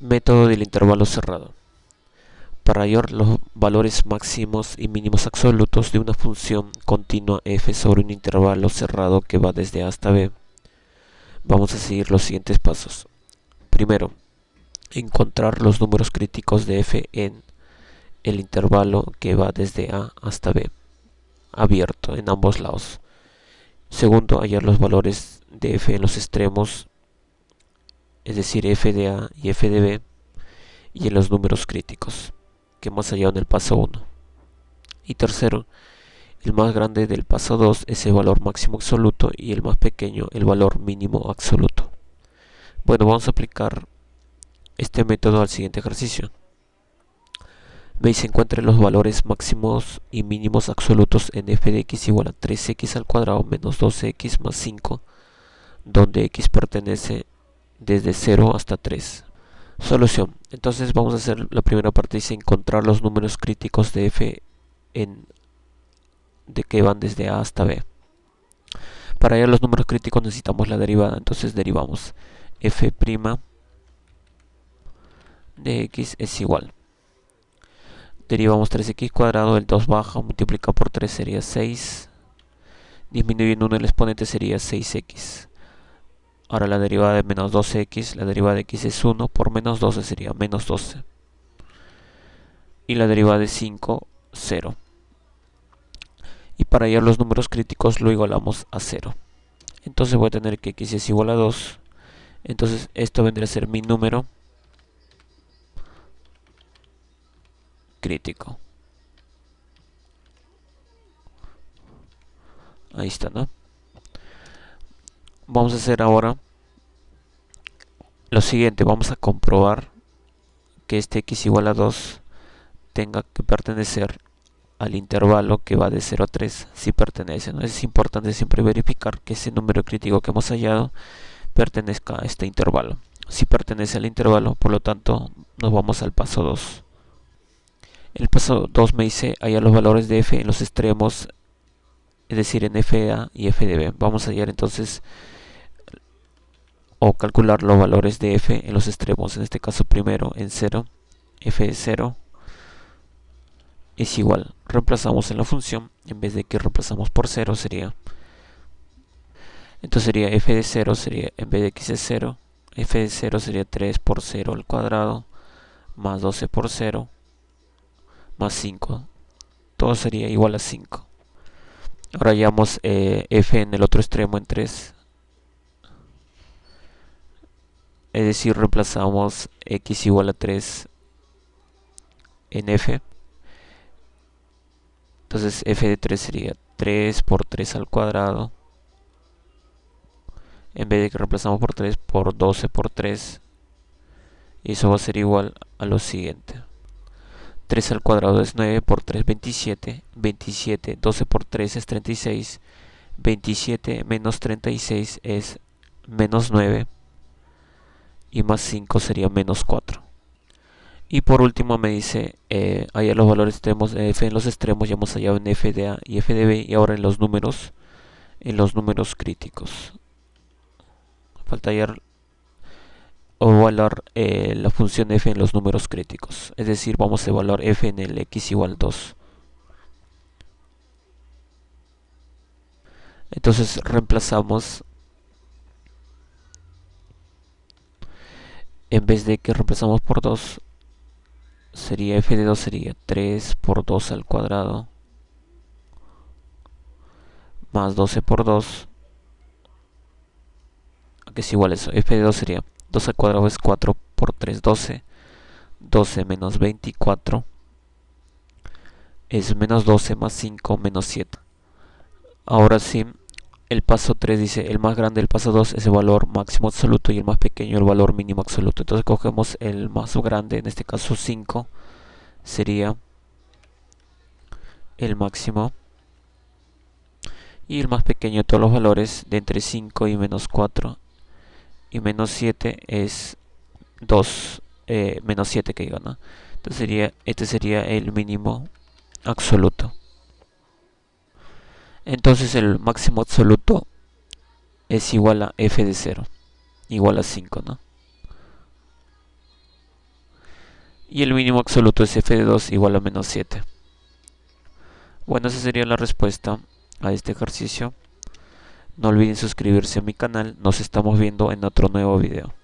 Método del intervalo cerrado. Para hallar los valores máximos y mínimos absolutos de una función continua f sobre un intervalo cerrado que va desde a hasta b, vamos a seguir los siguientes pasos. Primero, encontrar los números críticos de f en el intervalo que va desde a hasta b, abierto en ambos lados. Segundo, hallar los valores de f en los extremos, es decir, f de a y f de b, y en los números críticos, que hemos hallado en el paso 1. Y tercero, el más grande del paso 2 es el valor máximo absoluto y el más pequeño el valor mínimo absoluto. Bueno, vamos a aplicar este método al siguiente ejercicio. Veis, se encuentran los valores máximos y mínimos absolutos en f de x igual a 3x al cuadrado menos 12x más 5, donde x pertenece desde 0 hasta 3. Solución. Entonces vamos a hacer la primera parte, dice encontrar los números críticos de f de que van desde a hasta b. Para hallar los números críticos necesitamos la derivada, entonces derivamos f' de x es igual. Derivamos 3x cuadrado, el 2 baja, multiplica por 3 sería 6, disminuyendo uno el exponente sería 6x. Ahora la derivada de menos 12x, la derivada de x es 1, por menos 12 sería menos 12. Y la derivada de 5, 0. Y para hallar los números críticos lo igualamos a 0. Entonces voy a tener que x es igual a 2. Entonces esto vendría a ser mi número crítico. Ahí está, ¿no? Vamos a hacer ahora lo siguiente. Vamos a comprobar que este x igual a 2 tenga que pertenecer al intervalo que va de 0 a 3. Si pertenece, ¿no? Es importante siempre verificar que ese número crítico que hemos hallado pertenezca a este intervalo. Si pertenece al intervalo, por lo tanto, nos vamos al paso 2. El paso 2 me dice hallar los valores de f en los extremos, es decir, en f de a y f de b. Vamos a hallar entonces o calcular los valores de f en los extremos, en este caso primero en 0, f de 0 es igual, reemplazamos en la función, en vez de que reemplazamos por 0 sería, entonces sería f de 0 sería, en vez de x es 0, f de 0 sería 3 por 0 al cuadrado, más 12 por 0, más 5, todo sería igual a 5. Ahora hallamos f en el otro extremo en 3, es decir, reemplazamos x igual a 3 en f. Entonces f de 3 sería 3 por 3 al cuadrado. En vez de que reemplazamos por 3, por 12 por 3. Y eso va a ser igual a lo siguiente. 3 al cuadrado es 9, por 3 27. 27, 12 por 3 es 36. 27 menos 36 es menos 9. Y más 5 sería menos 4. Y por último me dice, hallar los valores extremos de f en los extremos, ya hemos hallado en f de a y f de b, y ahora en los números críticos. Falta hallar o evaluar la función f en los números críticos, es decir, vamos a evaluar f en el x igual 2. Entonces reemplazamos, en vez de que reemplazamos por 2, sería f de 2 sería 3 por 2 al cuadrado más 12 por 2, que es igual a eso. F de 2 sería 2 al cuadrado es 4 por 3, 12. 12 menos 24 es menos 12 más 5 menos 7. Ahora sí, el paso 3 dice el más grande del paso 2 es el valor máximo absoluto y el más pequeño el valor mínimo absoluto. Entonces cogemos el más grande, en este caso 5, sería el máximo. Y el más pequeño de todos los valores de entre 5 y menos 4 y menos 7 es 2, menos 7 que digo, ¿no? Entonces este sería el mínimo absoluto. Entonces el máximo absoluto es igual a f de 0, igual a 5, ¿no? y el mínimo absoluto es f de 2 igual a menos 7. Bueno, esa sería la respuesta a este ejercicio. No olviden suscribirse a mi canal, nos estamos viendo en otro nuevo video.